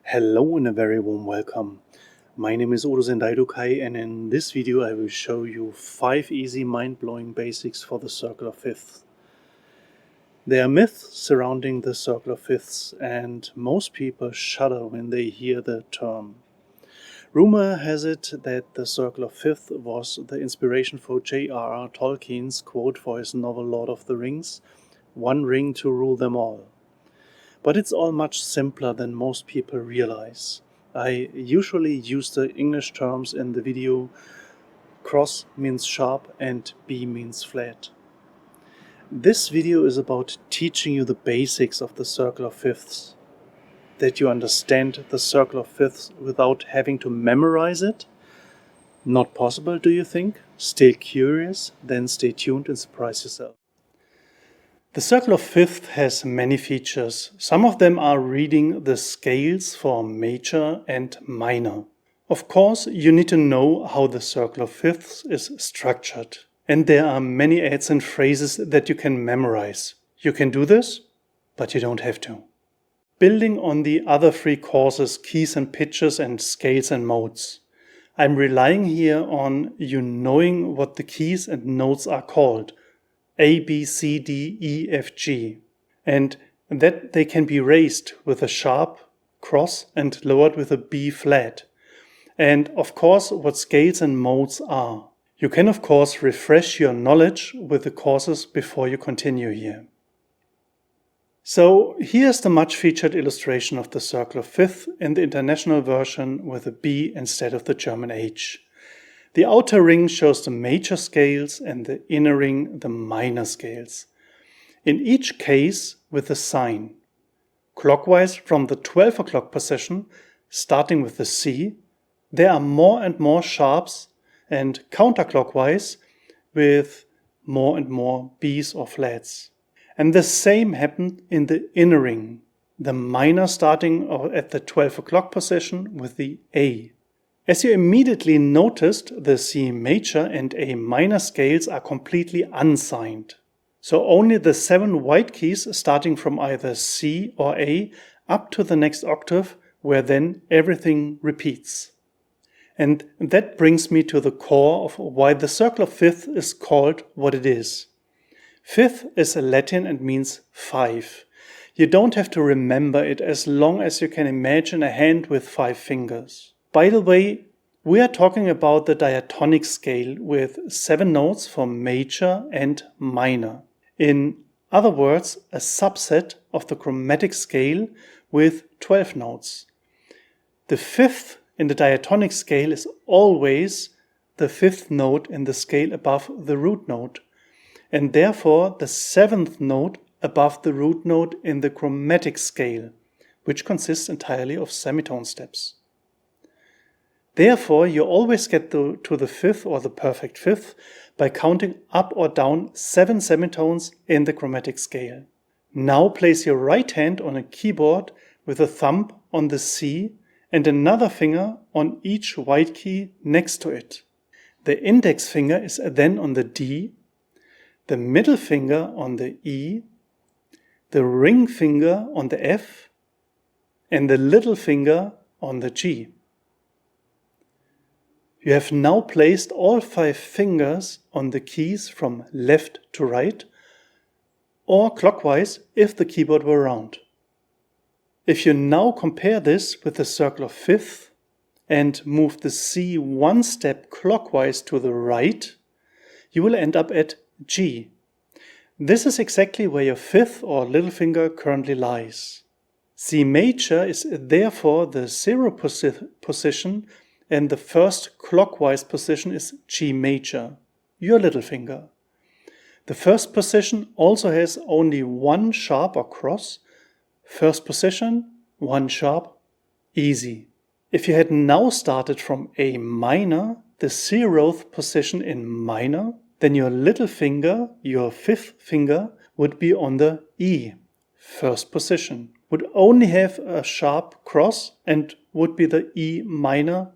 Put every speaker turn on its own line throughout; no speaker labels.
Hello and a very warm welcome. My name is Odo Sendaidukai, and in this video I will show you 5 easy mind-blowing basics for the circle of fifths. There are myths surrounding the circle of fifths, and most people shudder when they hear the term. Rumor has it that the circle of fifths was the inspiration for J.R.R. Tolkien's quote for his novel Lord of the Rings, "One ring to rule them all." But it's all much simpler than most people realize. I usually use the English terms in the video. Cross means sharp and B means flat. This video is about teaching you the basics of the circle of fifths. That you understand the circle of fifths without having to memorize it? Not possible, do you think? Still curious? Then stay tuned and surprise yourself. The circle of fifths has many features. Some of them are reading the scales for major and minor. Of course, you need to know how the circle of fifths is structured. And there are many adds and phrases that you can memorize. You can do this, but you don't have to. Building on the other 3 courses, keys and pitches and scales and modes, I'm relying here on you knowing what the keys and notes are called. A, B, C, D, E, F, G, and that they can be raised with a sharp cross and lowered with a B flat. And of course, what scales and modes are. You can of course refresh your knowledge with the courses before you continue here. So here's the much featured illustration of the circle of fifths in the international version with a B instead of the German H. The outer ring shows the major scales and the inner ring the minor scales. In each case with a sign. Clockwise from the 12 o'clock position, starting with the C, there are more and more sharps, and counterclockwise with more and more Bs or flats. And the same happened in the inner ring, the minor starting at the 12 o'clock position with the A. As you immediately noticed, the C major and A minor scales are completely unsigned. So only the 7 white keys starting from either C or A up to the next octave, where then everything repeats. And that brings me to the core of why the circle of fifths is called what it is. Fifth is Latin and means 5. You don't have to remember it as long as you can imagine a hand with 5 fingers. By the way, we are talking about the diatonic scale with 7 notes for major and minor. In other words, a subset of the chromatic scale with 12 notes. The fifth in the diatonic scale is always the 5th note in the scale above the root note, and therefore the 7th note above the root note in the chromatic scale, which consists entirely of semitone steps. Therefore, you always get to the 5th or the perfect 5th by counting up or down 7 semitones in the chromatic scale. Now place your right hand on a keyboard with a thumb on the C and another finger on each white key next to it. The index finger is then on the D, the middle finger on the E, the ring finger on the F, and the little finger on the G. You have now placed all 5 fingers on the keys from left to right, or clockwise if the keyboard were round. If you now compare this with the circle of fifths and move the C 1 step clockwise to the right, you will end up at G. This is exactly where your 5th or little finger currently lies. C major is therefore the 0 position, and the first clockwise position is G major, your little finger. The first position also has only 1 sharp or cross. First position, 1 sharp, easy. If you had now started from A minor, the 0th position in minor, then your little finger, your 5th finger, would be on the E, first position, would only have a sharp cross and would be the E minor,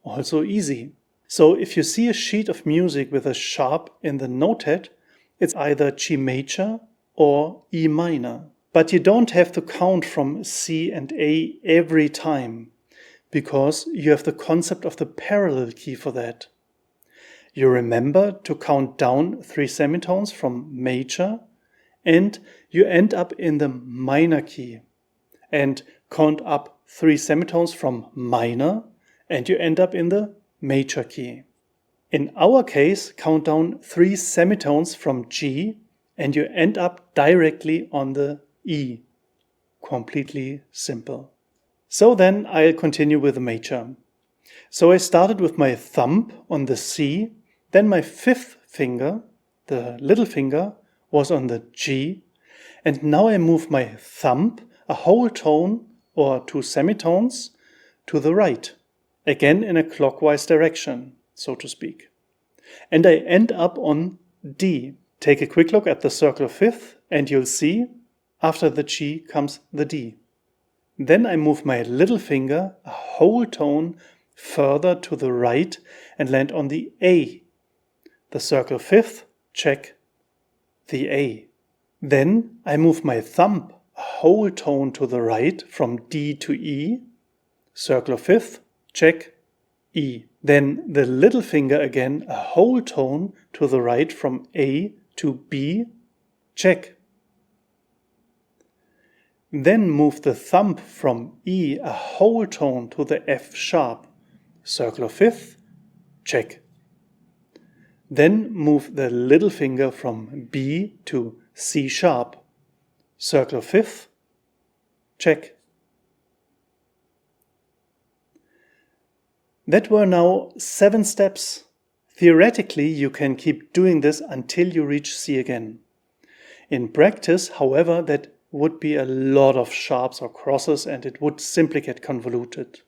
also easy. So if you see a sheet of music with a sharp in the note head, it's either G major or E minor. But you don't have to count from C and A every time, because you have the concept of the parallel key for that. You remember to count down 3 semitones from major, and you end up in the minor key, and count up 3 semitones from minor, and you end up in the major key. In our case, count down 3 semitones from G, and you end up directly on the E. Completely simple. So then I'll continue with the major. So I started with my thumb on the C, then my 5th finger, the little finger, was on the G, and now I move my thumb a whole tone or 2 semitones to the right, again in a clockwise direction, so to speak. And I end up on D. Take a quick look at the circle of 5th and you'll see after the G comes the D. Then I move my little finger a whole tone further to the right and land on the A. The circle 5th, check, the A. Then I move my thumb a whole tone to the right from D to E. Circle of 5th, check, E. Then the little finger again a whole tone to the right from A to B, check. Then move the thumb from E a whole tone to the F sharp. Circle of 5th, check. Then move the little finger from B to C sharp. Circle of 5th, check. That were now 7 steps. Theoretically, you can keep doing this until you reach C again. In practice, however, that would be a lot of sharps or crosses and it would simply get convoluted.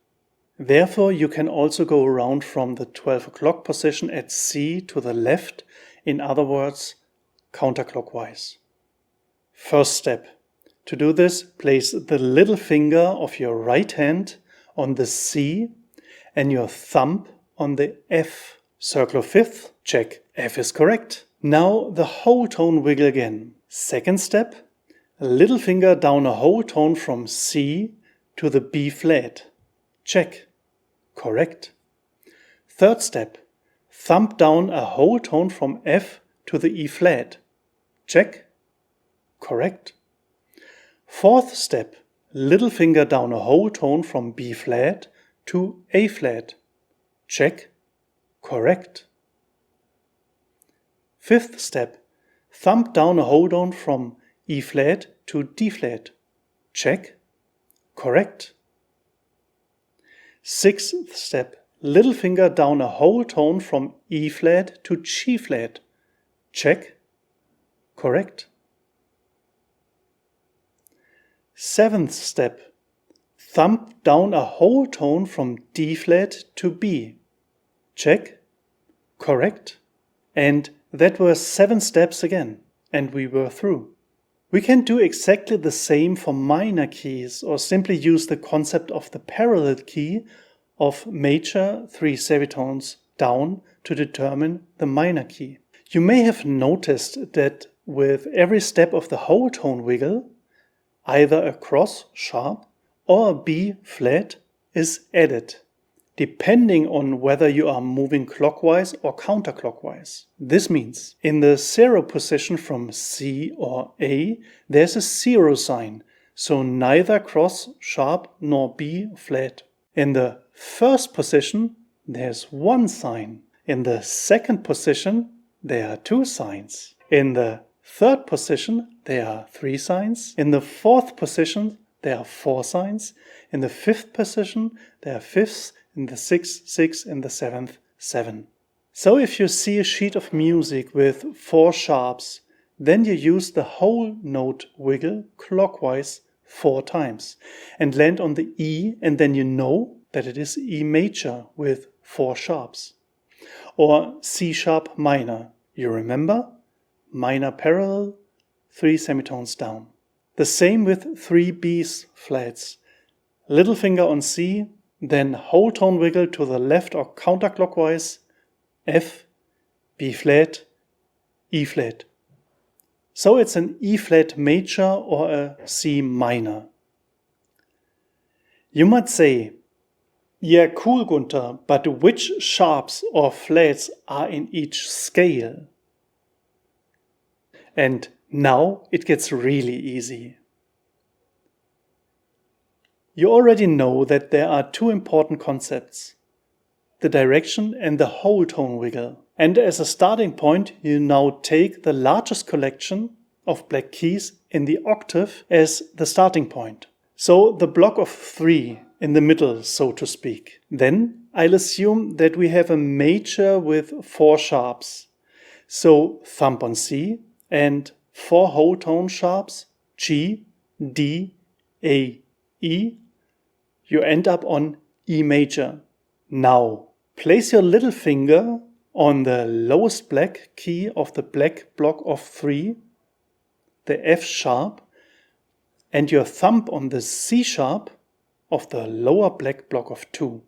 Therefore, you can also go around from the 12 o'clock position at C to the left, in other words, counterclockwise. First step. To do this, place the little finger of your right hand on the C and your thumb on the F. Circle of 5th, check, F is correct. Now the whole tone wiggle again. Second step, little finger down a whole tone from C to the B flat. Check, correct. Third step, thumb down a whole tone from F to the E flat. Check, correct. Fourth step, little finger down a whole tone from B flat to A flat. Check, correct. Fifth step, thumb down a whole tone from E flat to D flat. Check, correct. Sixth step, little finger down a whole tone from E flat to G flat. Check, correct. Seventh step, thumb down a whole tone from D flat to B. Check, correct. And that were 7 steps again, and we were through. We can do exactly the same for minor keys, or simply use the concept of the parallel key of major 3 semitones down to determine the minor key. You may have noticed that with every step of the whole tone wiggle, either a cross sharp or a B flat is added, depending on whether you are moving clockwise or counterclockwise. This means in the 0 position from C or A, there's a 0 sign, so neither cross sharp nor B flat. In the first position, there's 1 sign. In the second position, there are 2 signs. In the third position, there are 3 signs. In the fourth position, there are 4 signs. In the fifth position, there are fifths. In the 6th, 6, in the 7th, 7. So if you see a sheet of music with 4 sharps, then you use the whole note wiggle clockwise 4 times and land on the E, and then you know that it is E major with 4 sharps. Or C sharp minor, you remember? Minor parallel, 3 semitones down. The same with 3 B's flats. Little finger on C, then whole tone wiggle to the left or counterclockwise, F, B flat, E flat. So it's an E flat major or a C minor. You might say, yeah, cool, Gunther, but which sharps or flats are in each scale? And now it gets really easy. You already know that there are two important concepts, the direction and the whole tone wiggle. And as a starting point, you now take the largest collection of black keys in the octave as the starting point. So the block of 3 in the middle, so to speak. Then I'll assume that we have a major with 4 sharps. So thumb on C and 4 whole tone sharps, G, D, A, E. You end up on E major. Now, place your little finger on the lowest black key of the black block of 3, the F sharp, and your thumb on the C sharp of the lower black block of 2.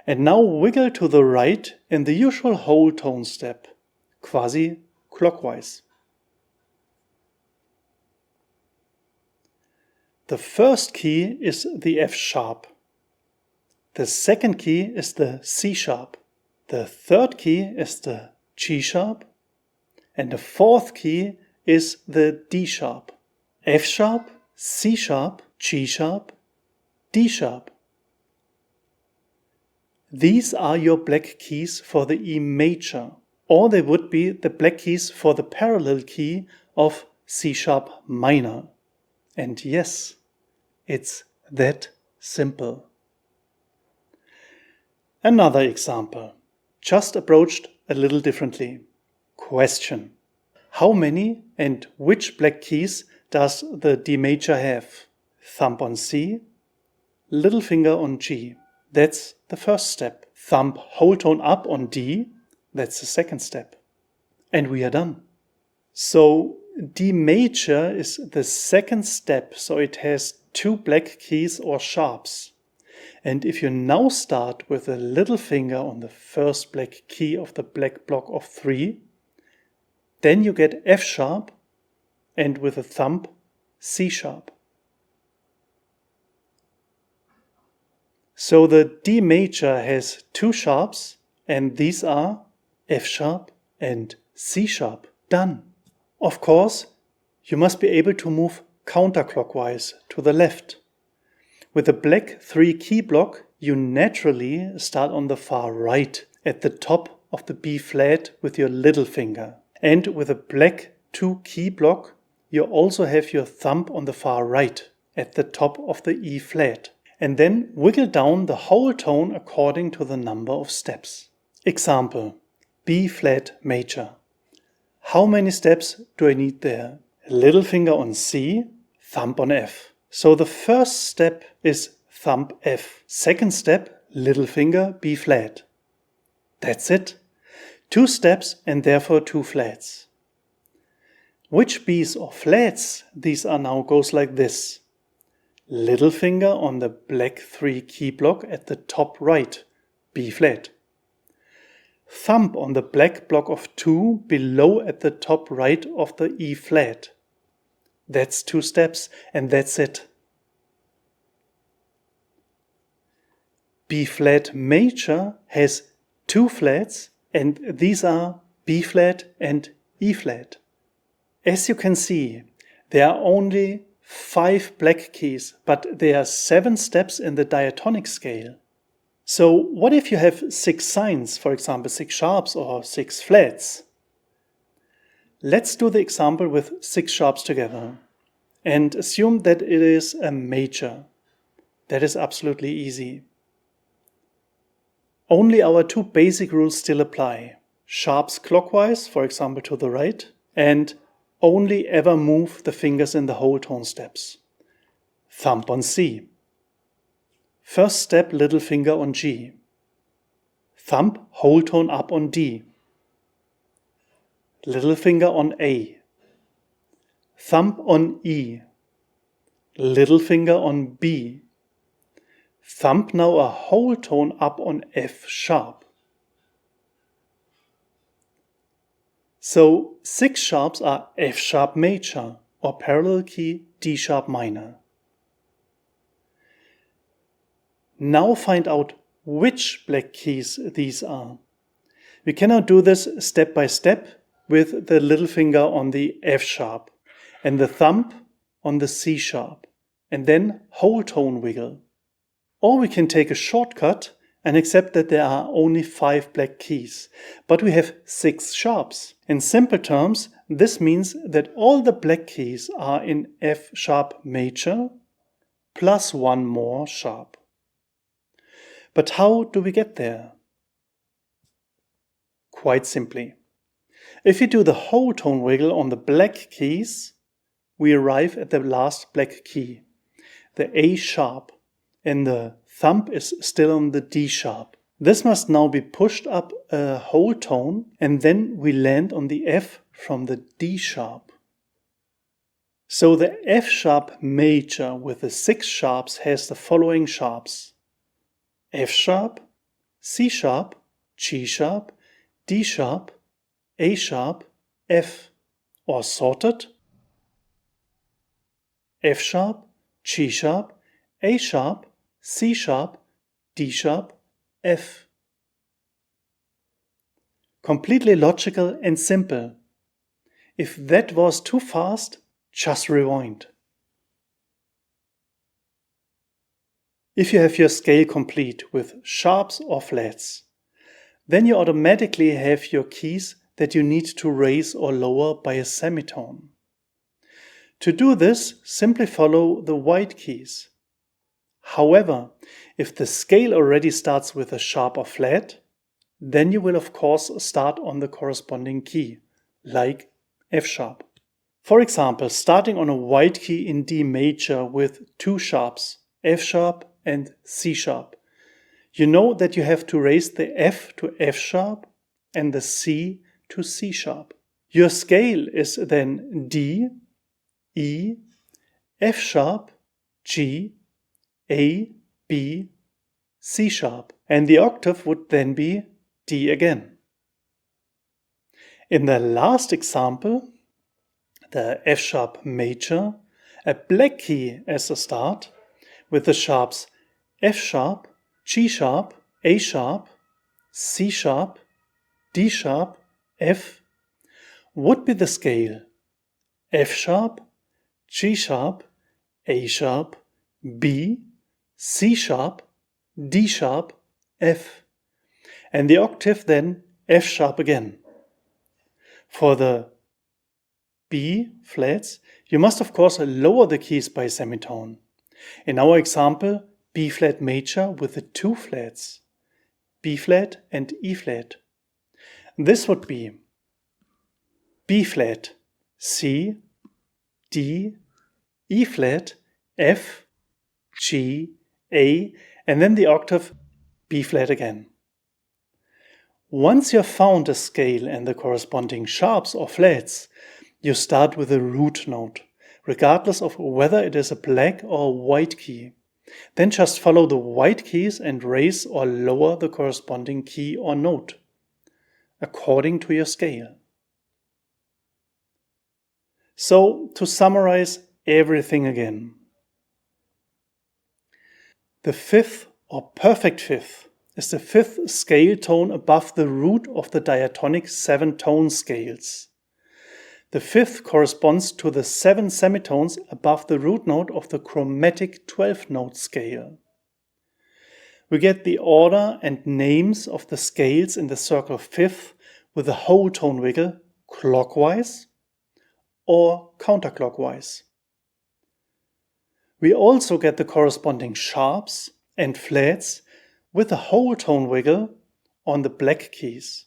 And now wiggle to the right in the usual whole tone step, quasi-clockwise. The first key is the F sharp. The second key is the C sharp. The third key is the G sharp. And the fourth key is the D sharp. F sharp, C sharp, G sharp, D sharp. These are your black keys for the E major, or they would be the black keys for the parallel key of C sharp minor. And yes, it's that simple. Another example, just approached a little differently. Question: how many and which black keys does the D major have? Thumb on C, little finger on G. That's the first step. Thumb whole tone up on D. That's the second step. And we are done. So D major is the second step, so it has 2 black keys or sharps. And if you now start with the little finger on the first black key of the black block of 3, then you get F sharp, and with the thumb C sharp. So the D major has 2 sharps, and these are F sharp and C sharp. Done. Of course, you must be able to move counterclockwise to the left. With the black 3 key block, you naturally start on the far right, at the top of the B flat with your little finger. And with a black 2 key block, you also have your thumb on the far right, at the top of the E flat. And then wiggle down the whole tone according to the number of steps. Example: B flat major. How many steps do I need there? Little finger on C, thumb on F. So the first step is thumb F. Second step, little finger B flat. That's it. 2 steps and therefore 2 flats. Which B's or flats these are now goes like this. Little finger on the black 3 key block at the top right, B flat. Thumb on the black block of 2 below at the top right of the E flat. That's 2 steps and that's it. B flat major has 2 flats and these are B flat and E flat. As you can see, there are only 5 black keys, but there are 7 steps in the diatonic scale. So what if you have 6 signs, for example 6 sharps or 6 flats? Let's do the example with 6 sharps together and assume that it is a major. That is absolutely easy. Only our 2 basic rules still apply. Sharps clockwise, for example to the right, and only ever move the fingers in the whole tone steps. Thumb on C. First step, little finger on G. Thumb whole tone up on D. Little finger on A. Thumb on E. Little finger on B. Thumb now a whole tone up on F sharp. So 6 sharps are F sharp major or parallel key D sharp minor. Now find out which black keys these are. We cannot do this step by step with the little finger on the F sharp and the thumb on the C sharp and then whole tone wiggle. Or we can take a shortcut and accept that there are only 5 black keys, but we have 6 sharps. In simple terms, this means that all the black keys are in F sharp major plus 1 more sharp. But how do we get there? Quite simply. If we do the whole tone wiggle on the black keys, we arrive at the last black key, the A sharp, and the thumb is still on the D sharp. This must now be pushed up a whole tone, and then we land on the F from the D sharp. So the F sharp major with the 6 sharps has the following sharps: F sharp, C sharp, G sharp, D sharp, A sharp, F, or sorted F sharp, G sharp, A sharp, C sharp, D sharp, F. Completely logical and simple. If that was too fast, just rewind. If you have your scale complete with sharps or flats, then you automatically have your keys that you need to raise or lower by a semitone. To do this, simply follow the white keys. However, if the scale already starts with a sharp or flat, then you will of course start on the corresponding key, like F sharp. For example, starting on a white key in D major with 2 sharps, F sharp and C sharp, you know that you have to raise the F to F sharp and the C to C sharp. Your scale is then D, E, F sharp, G, A, B, C sharp, and the octave would then be D again. In the last example, the F sharp major, a black key as a start, with the sharps F sharp, G sharp, A sharp, C sharp, D sharp, F, would be the scale F sharp, G sharp, A sharp, B, C sharp, D sharp, F, and the octave then F sharp again. For the B flats, you must of course lower the keys by semitone. In our example, B flat major with the 2 flats, B flat and E flat. This would be B flat, C, D, E flat, F, G, A, and then the octave B flat again. Once you've found a scale and the corresponding sharps or flats, you start with a root note, regardless of whether it is a black or white key. Then just follow the white keys and raise or lower the corresponding key or note, according to your scale. So, to summarize everything again. The fifth or perfect fifth is the 5th scale tone above the root of the diatonic 7 tone scales. The 5th corresponds to the 7 semitones above the root note of the chromatic 12 note scale. We get the order and names of the scales in the circle 5th with the whole tone wiggle clockwise or counterclockwise. We also get the corresponding sharps and flats with the whole tone wiggle on the black keys,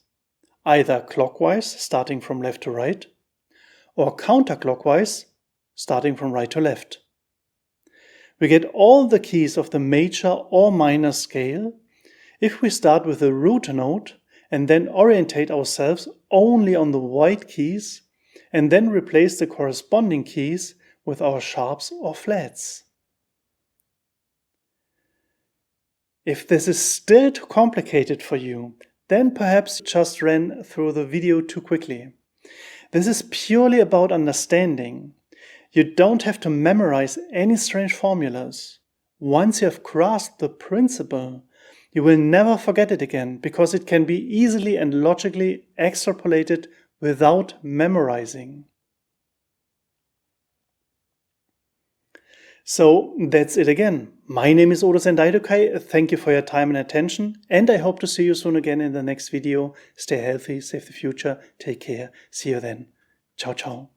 either clockwise starting from left to right or counterclockwise starting from right to left. We get all the keys of the major or minor scale if we start with the root note and then orientate ourselves only on the white keys and then replace the corresponding keys with our sharps or flats. If this is still too complicated for you, then perhaps you just ran through the video too quickly. This is purely about understanding. You don't have to memorize any strange formulas. Once you have grasped the principle, you will never forget it again because it can be easily and logically extrapolated without memorizing. So that's it again. My name is Odo Sendaidokai. Thank you for your time and attention, and I hope to see you soon again in the next video. Stay healthy, save the future, take care. See you then. Ciao, ciao.